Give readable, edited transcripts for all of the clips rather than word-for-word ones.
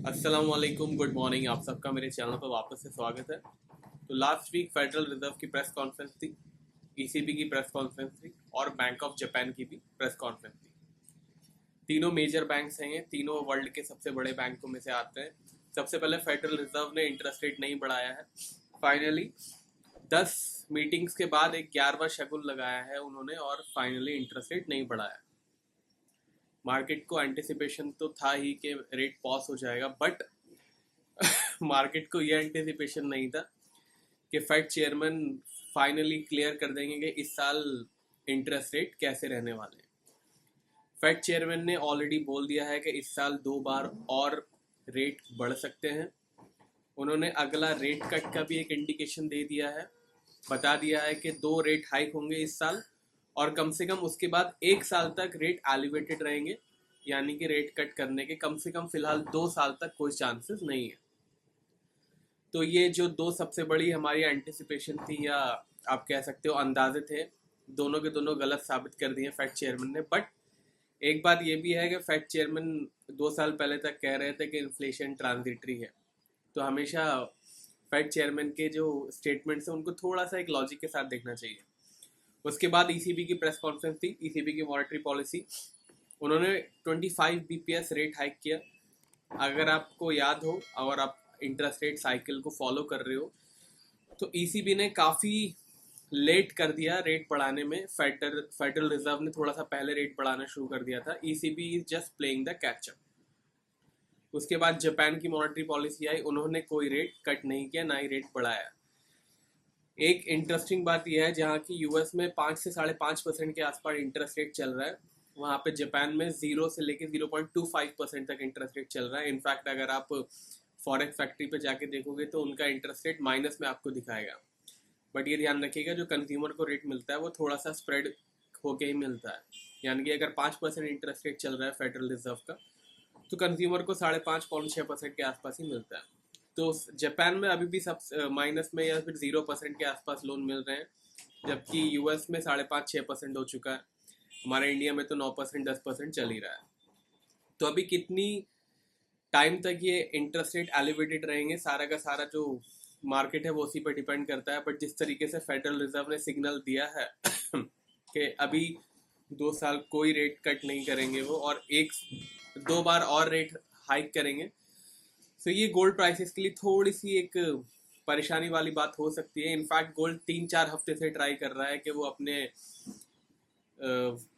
अस्सलामुअलैकुम, good morning. आप सबका मेरे चैनल पर वापस से स्वागत है। तो लास्ट वीक फेडरल रिजर्व की प्रेस कॉन्फ्रेंस थी, ईसीबी की प्रेस कॉन्फ्रेंस थी और बैंक ऑफ जापान की भी प्रेस कॉन्फ्रेंस थी। तीनों मेजर बैंक्स हैं, ये तीनों वर्ल्ड के सबसे बड़े बैंकों में से आते हैं। सबसे पहले फेडरल रिजर्व ने इंटरेस्ट रेट नहीं बढ़ाया है। फाइनली 10 मीटिंग्स के बाद एक 11वां शगुन लगाया है उन्होंने और फाइनली इंटरेस्ट रेट नहीं बढ़ाया। मार्केट को एंटिसिपेशन तो था ही कि रेट पॉज हो जाएगा, बट मार्केट को यह एंटिसिपेशन नहीं था कि फेड चेयरमैन फाइनली क्लियर कर देंगे कि इस साल इंटरेस्ट रेट कैसे रहने वाले हैं। फेड चेयरमैन ने ऑलरेडी बोल दिया है कि इस साल 2 बार और रेट बढ़ सकते हैं। उन्होंने अगला रेट कट का भी एक इंडिकेशन दे दिया है, बता दिया है कि 2 रेट हाइक होंगे इस साल और कम से कम उसके बाद 1 साल तक रेट एलिवेटेड रहेंगे, यानी कि रेट कट करने के कम से कम फिलहाल 2 साल तक कोई चांसेस नहीं है। तो ये जो 2 सबसे बड़ी हमारी एंटिसिपेशन थी, या आप कह सकते हो अंदाजे थे, दोनों के दोनों गलत साबित कर दिए फेड चेयरमैन ने। बट एक बात ये भी है कि फेड चेयरमैन 2 साल पहले तक कह रहे थे कि इन्फ्लेशन ट्रांजिटरी है। तो हमेशा फेड चेयरमैन के जो स्टेटमेंट्स हैं उनको थोड़ा सा एक लॉजिक के साथ देखना चाहिए। उसके बाद ईसीबी की प्रेस कॉन्फ्रेंस थी, ईसीबी की मॉनेटरी पॉलिसी। उन्होंने 25 बीपीएस रेट हाइक किया। अगर आपको याद हो और आप इंटरेस्ट रेट साइकिल को फॉलो कर रहे हो, तो ईसीबी ने काफ़ी लेट कर दिया रेट बढ़ाने में। फेडरल रिजर्व ने थोड़ा सा पहले रेट बढ़ाना शुरू कर दिया था। ECB is just playing the catchup. उसके बाद जापान की मॉनेटरी पॉलिसी आई, उन्होंने कोई रेट कट नहीं किया, ना ही रेट बढ़ाया। एक इंटरेस्टिंग बात यह है, जहाँ की यूएस में 5 से 5.5% के आसपास इंटरेस्ट रेट चल रहा है, वहाँ पे जापान में 0 से लेके 0.25% तक इंटरेस्ट रेट चल रहा है। इनफैक्ट अगर आप फॉरेक्स फैक्ट्री पे जाके देखोगे तो उनका इंटरेस्ट रेट माइनस में आपको दिखाएगा। बट ये ध्यान रखिएगा, जो कंज्यूमर को रेट मिलता है वो थोड़ा सा स्प्रेड होके ही मिलता है। यानी कि अगर 5% इंटरेस्ट रेट चल रहा है फेडरल रिजर्व का, तो कंज्यूमर को 5.5-6% के आसपास ही मिलता है। तो जापान में अभी भी सब माइनस में या फिर 0% के आसपास लोन मिल रहे हैं, जबकि यूएस में 5.5-6% हो चुका है। हमारे इंडिया में तो 9% 10% चल ही रहा है। तो अभी कितनी टाइम तक ये इंटरेस्ट रेट एलिवेटेड रहेंगे, सारा का सारा जो मार्केट है वो उसी पर डिपेंड करता है। बट जिस तरीके से फेडरल रिजर्व ने सिग्नल दिया है कि अभी 2 साल कोई रेट कट नहीं करेंगे वो, और 1-2 बार और रेट हाइक करेंगे, तो ये गोल्ड प्राइसेस के लिए थोड़ी सी एक परेशानी वाली बात हो सकती है। इनफैक्ट गोल्ड 3-4 हफ्ते से ट्राई कर रहा है कि वो अपने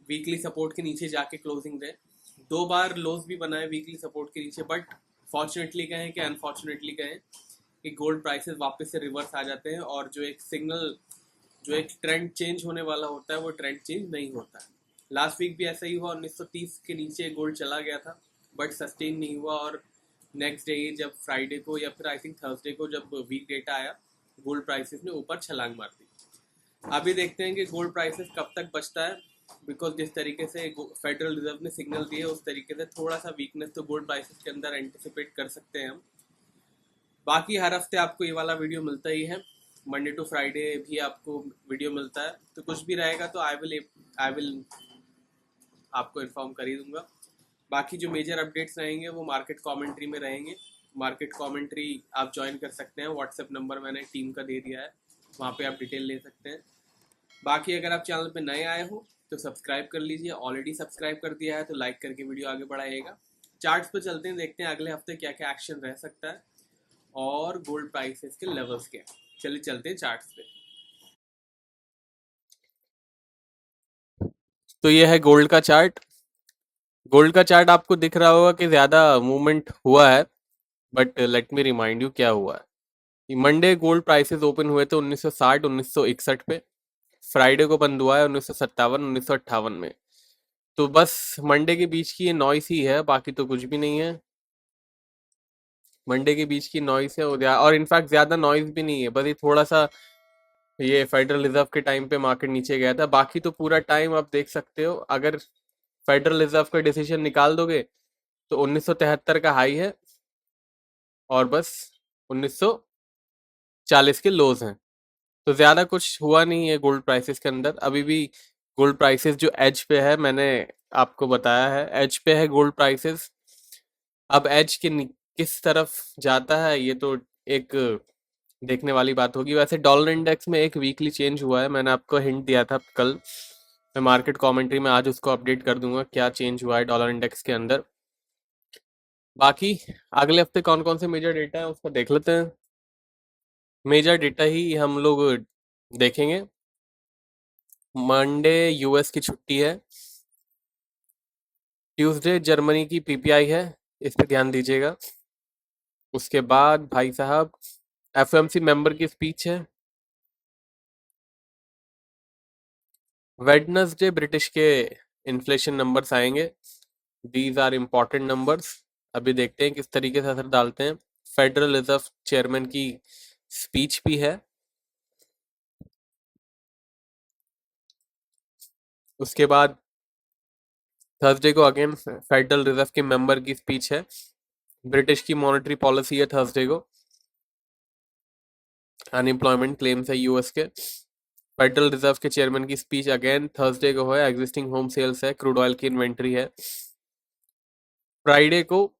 वीकली सपोर्ट के नीचे जाके क्लोजिंग दे। 2 बार लोस भी बनाए वीकली सपोर्ट के नीचे, बट फॉर्चुनेटली कहें कि अनफॉर्चुनेटली कहें कि गोल्ड प्राइसेस वापस से रिवर्स आ जाते हैं, और जो एक सिग्नल, जो एक ट्रेंड चेंज होने वाला होता है वो ट्रेंड चेंज नहीं होता है। लास्ट वीक भी ऐसा ही हुआ, 1930 के नीचे गोल्ड चला गया था बट सस्टेन नहीं हुआ, और नेक्स्ट डे जब फ्राइडे को या फिर आई थिंक थर्सडे को जब वीक डेटा आया, गोल्ड प्राइसेस ने ऊपर छलांग मार दी। अभी देखते हैं कि गोल्ड प्राइसेस कब तक बचता है, बिकॉज जिस तरीके से फेडरल रिजर्व ने सिग्नल दिए उस तरीके से थोड़ा सा वीकनेस तो गोल्ड प्राइसेस के अंदर एंटिसिपेट कर सकते हैं हम। बाकी हर हफ्ते आपको ये वाला वीडियो मिलता ही है, मंडे टू फ्राइडे भी आपको वीडियो मिलता है। तो कुछ भी रहेगा तो आई विल आपको इन्फॉर्म कर ही दूंगा। बाकी जो मेजर अपडेट्स रहेंगे वो मार्केट कमेंट्री में रहेंगे। मार्केट कमेंट्री आप ज्वाइन कर सकते हैं, व्हाट्सएप नंबर मैंने टीम का दे दिया है, वहाँ पे आप डिटेल ले सकते हैं। बाकी अगर आप चैनल पे नए आए हो तो सब्सक्राइब कर लीजिए, ऑलरेडी सब्सक्राइब कर दिया है तो लाइक करके वीडियो आगे बढ़ाइएगा। चार्ट्स पे चलते हैं, देखते हैं अगले हफ्ते क्या क्या एक्शन रह सकता है और गोल्ड प्राइसेस के लेवल्स के। चलिए चलते हैं चार्ट्स पे। तो ये है गोल्ड का चार्ट। गोल्ड का चार्ट आपको दिख रहा होगा कि ज़्यादा मूवमेंट हुआ है, but let me remind you क्या हुआ है। मंडे गोल्ड प्राइसेस ओपन हुए थे 1960 1961 पे। फ्राइडे को बंद हुआ है 1957 1958 में। तो बस मंडे के बीच की ये नॉइस ही है, बाकी तो कुछ भी नहीं है। मंडे के बीच की नॉइस है, और इनफैक्ट ज़्यादा नॉइस भी नहीं है, बस ये थोड़ा सा ये फेडरल रिजर्व के टाइम पे मार्केट नीचे गया था। बाकी तो पूरा टाइम आप देख सकते हो, अगर फेडरल रिजर्व का डिसीजन निकाल दोगे तो 1973 का हाई है और बस 1940 के लोज हैं। तो ज़्यादा कुछ हुआ नहीं है गोल्ड प्राइसेस के अंदर अभी भी। गोल्ड प्राइसेस जो एज पे है, मैंने आपको बताया है एज पे है गोल्ड प्राइसेस। अब एज के किस तरफ जाता है ये तो एक देखने वाली बात होगी। वैसे डॉलर इंडेक्स में एक वीकली चेंज हुआ है, मैंने आपको हिंट दिया था कल। मैं मार्केट कमेंट्री में आज उसको अपडेट कर दूंगा क्या चेंज हुआ है डॉलर इंडेक्स के अंदर। बाकी अगले हफ्ते कौन कौन से मेजर डेटा है उसको देख लेते हैं। मेजर डेटा ही हम लोग देखेंगे। मंडे यूएस की छुट्टी है। ट्यूसडे जर्मनी की पीपीआई है, इस पे ध्यान दीजिएगा। उसके बाद भाई साहब एफओएमसी मेंबर की स्पीच है। वेडनेसडे ब्रिटिश के इन्फ्लेशन नंबर्स आएंगे। These are important numbers. अभी देखते हैं किस तरीके से असर डालते हैं। फेडरल रिजर्व चेयरमैन की स्पीच भी है। उसके बाद थर्सडे को अगेन फेडरल रिजर्व के मेंबर की स्पीच है। ब्रिटिश की मॉनेटरी पॉलिसी है थर्सडे को। अनएम्प्लॉयमेंट क्लेम्स है यूएस के। फेडरल रिजर्व के चेयरमैन की स्पीच अगेन थर्सडे को है। एग्जिस्टिंग होम सेल्स है, क्रूड ऑयल की इन्वेंट्री है। फ्राइडे को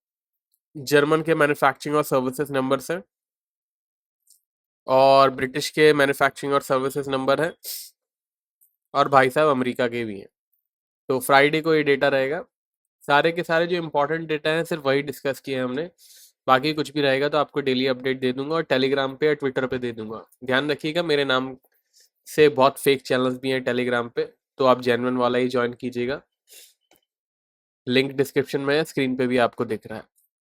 जर्मन के मैन्युफैक्चरिंग और सर्विसेज नंबर्स है, और ब्रिटिश के मैन्युफैक्चरिंग और सर्विसेज नंबर है, और भाई साहब अमेरिका के भी हैं। तो फ्राइडे को ये डेटा रहेगा। सारे के सारे जो इंपॉर्टेंट डेटा हैं सिर्फ वही डिस्कस किए हैं हमने। बाकी कुछ भी रहेगा तो आपको डेली अपडेट दे दूंगा, और टेलीग्राम पे या ट्विटर पे दे दूंगा। ध्यान रखिएगा मेरे नाम से बहुत फेक चैनल्स भी हैं टेलीग्राम पे, तो आप जेन्युइन वाला ही ज्वाइन कीजिएगा। लिंक डिस्क्रिप्शन में है, स्क्रीन पे भी आपको दिख रहा है।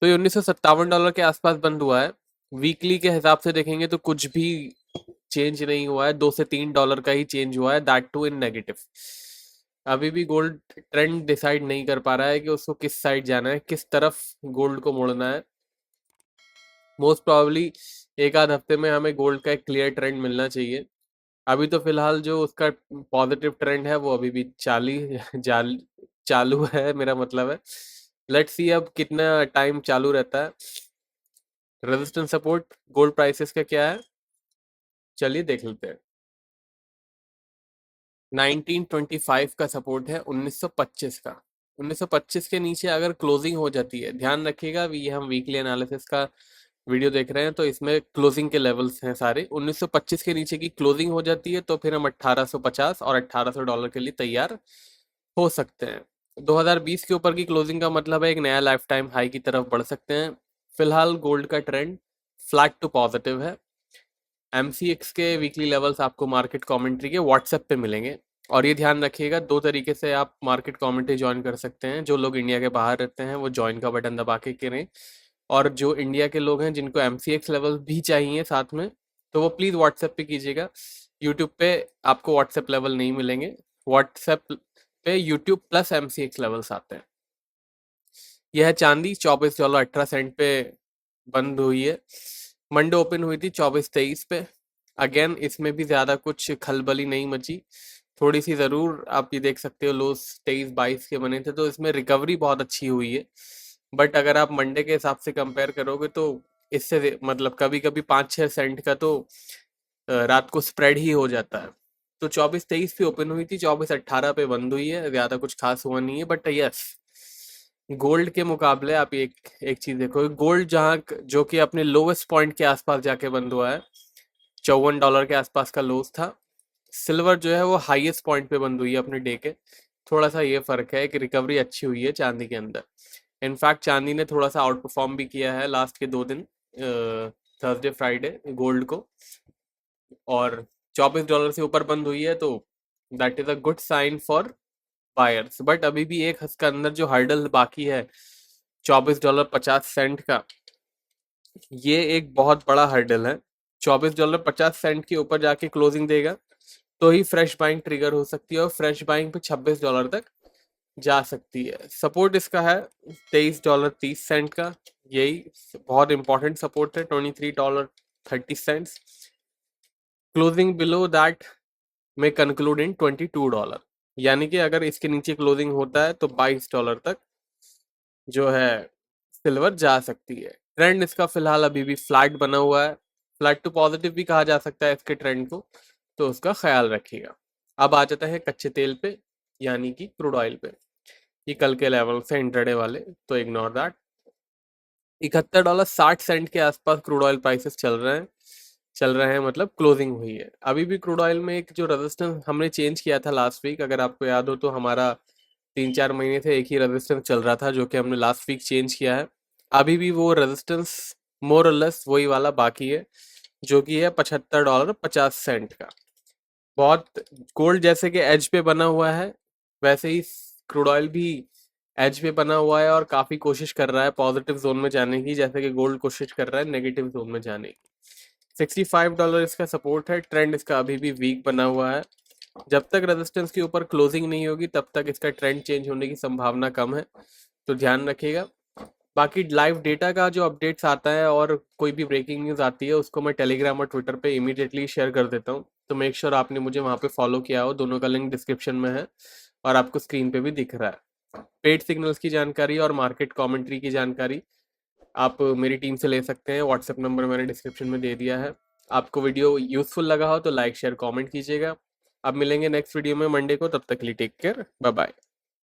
तो ये $1957 के आसपास बंद हुआ है। वीकली के हिसाब से देखेंगे तो कुछ भी चेंज नहीं हुआ है, $2 से $3 का ही चेंज हुआ है, दैट टू इन नेगेटिव। अभी भी गोल्ड ट्रेंड डिसाइड नहीं कर पा रहा है कि उसको किस साइड जाना है, किस तरफ गोल्ड को मोड़ना है। मोस्ट प्रोबेबली एक आध हफ्ते में हमें गोल्ड का एक क्लियर ट्रेंड मिलना चाहिए। अभी तो फिलहाल जो उसका पॉजिटिव ट्रेंड है वो अभी भी चालू है, मेरा मतलब है। लेट्स सी अब कितना टाइम चालू रहता है। रेजिस्टेंस सपोर्ट गोल्ड प्राइसेस का क्या है, चलिए देख लेते हैं। 1925 का सपोर्ट है 1925 का। 1925 के नीचे अगर क्लोजिंग हो जाती है, ध्यान रखिएगा ये हम वीकली एनालिसिस का वीडियो देख रहे हैं तो इसमें क्लोजिंग के लेवल्स हैं सारे। 1925 के नीचे की क्लोजिंग हो जाती है तो फिर हम 1850 और $1800 के लिए तैयार हो सकते हैं। 2020 के ऊपर की क्लोजिंग का मतलब है एक नया लाइफ टाइम हाई की तरफ बढ़ सकते हैं। फिलहाल गोल्ड का ट्रेंड फ्लैट टू पॉजिटिव है। एमसीएक्स के वीकली लेवल्स आपको मार्केट कमेंट्री के व्हाट्सएप पे मिलेंगे। और ये ध्यान रखिएगा, दो तरीके से आप मार्केट कमेंट्री ज्वाइन कर सकते हैं। जो लोग इंडिया के बाहर रहते हैं वो ज्वाइन का बटन दबा के करें, और जो इंडिया के लोग हैं जिनको एमसीएक्स लेवल भी चाहिए साथ में, तो वो प्लीज़ व्हाट्सएप पे कीजिएगा। यूट्यूब पे आपको व्हाट्सएप लेवल नहीं मिलेंगे। व्हाट्सएप पे यूट्यूब प्लस एमसीएक्स लेवल्स आते हैं। यह है चांदी, $24.18 पे बंद हुई है। मंडे ओपन हुई थी 24-23 पे। अगेन इसमें भी ज़्यादा कुछ खलबली नहीं मची। थोड़ी सी ज़रूर आप ये देख सकते हो, लोस 23-22 के बने थे तो इसमें रिकवरी बहुत अच्छी हुई है। बट अगर आप मंडे के हिसाब से कंपेयर करोगे तो इससे मतलब कभी कभी 5-6 सेंट का तो रात को स्प्रेड ही हो जाता है। तो 24-23 पे ओपन हुई थी, 24-18 पे बंद हुई है। ज़्यादा कुछ खास हुआ नहीं है, बट यस गोल्ड के मुकाबले आप एक एक चीज देखो, गोल्ड जहाँ जो कि अपने लोवेस्ट पॉइंट के आसपास जाके बंद हुआ है, $54 के आसपास का लोस था। सिल्वर जो है वो हाईएस्ट पॉइंट पे बंद हुई है अपने डे के। थोड़ा सा ये फर्क है कि रिकवरी अच्छी हुई है चांदी के अंदर। इनफैक्ट चांदी ने थोड़ा सा आउट परफॉर्म भी किया है लास्ट के 2 दिन, थर्सडे फ्राइडे गोल्ड को। और $24 से ऊपर बंद हुई है तो that is a good sign for buyers. But अभी भी एक इसका अंदर जो हर्डल बाकी है $24.50 का, ये एक बहुत बड़ा हर्डल है। $24.50 के ऊपर जाके क्लोजिंग देगा तो ही फ्रेश बाइंग ट्रिगर हो सकती है, और फ्रेश बाइंग पे $26 तक जा सकती है। सपोर्ट इसका है $23.30 का, यही बहुत इंपॉर्टेंट सपोर्ट है। $23.30। क्लोजिंग बिलो दैट में कंक्लूड इन $22, यानी कि अगर इसके नीचे क्लोजिंग होता है तो $22 तक जो है सिल्वर जा सकती है। ट्रेंड इसका फिलहाल अभी भी फ्लैट बना हुआ है। फ्लैट टू पॉजिटिव भी कहा जा सकता है इसके ट्रेंड को, तो उसका ख्याल रखिएगा। अब आ जाता है कच्चे तेल पे, यानी कि क्रूड ऑयल पे। ये कल के लेवल से इंट्राडे वाले, तो इग्नोर दैट। $71.60 के आसपास क्रूड ऑयल प्राइसेस चल रहे हैं, मतलब क्लोजिंग हुई है। अभी भी क्रूड ऑयल में एक जो रेजिस्टेंस हमने चेंज किया था लास्ट वीक, अगर आपको याद हो तो हमारा 3-4 महीने से एक ही रेजिस्टेंस चल रहा था जो कि हमने लास्ट वीक चेंज किया है। अभी भी वो रेजिस्टेंस मोर और लेस वही वाला बाकी है, जो कि है $75.50 का। बहुत गोल्ड जैसे कि एज पे बना हुआ है, वैसे ही क्रूड ऑयल भी एज पे बना हुआ है और काफी कोशिश कर रहा है पॉजिटिव जोन में जाने की, जैसे कि गोल्ड कोशिश कर रहा है नेगेटिव जोन में जाने की। $65 इसका सपोर्ट है। ट्रेंड इसका अभी भी वीक बना हुआ है। जब तक रेजिस्टेंस के ऊपर क्लोजिंग नहीं होगी तब तक इसका ट्रेंड चेंज होने की संभावना कम है, तो ध्यान रखिएगा। बाकी लाइव डेटा का जो अपडेट्स आता है और कोई भी ब्रेकिंग न्यूज़ आती है उसको मैं टेलीग्राम और ट्विटर पे इमीडिएटली शेयर कर देता हूँ, तो मेक श्योर आपने मुझे वहाँ पे फॉलो किया हो। दोनों का लिंक डिस्क्रिप्शन में है और आपको स्क्रीन पे भी दिख रहा है। पेड सिग्नल्स की जानकारी और मार्केट कमेंट्री की जानकारी आप मेरी टीम से ले सकते हैं। व्हाट्सएप नंबर मैंने डिस्क्रिप्शन में दे दिया है। आपको वीडियो यूजफुल लगा हो तो लाइक शेयर कमेंट कीजिएगा। अब मिलेंगे नेक्स्ट वीडियो में मंडे को, तब तक के लिए टेक केयर, बाय बाय।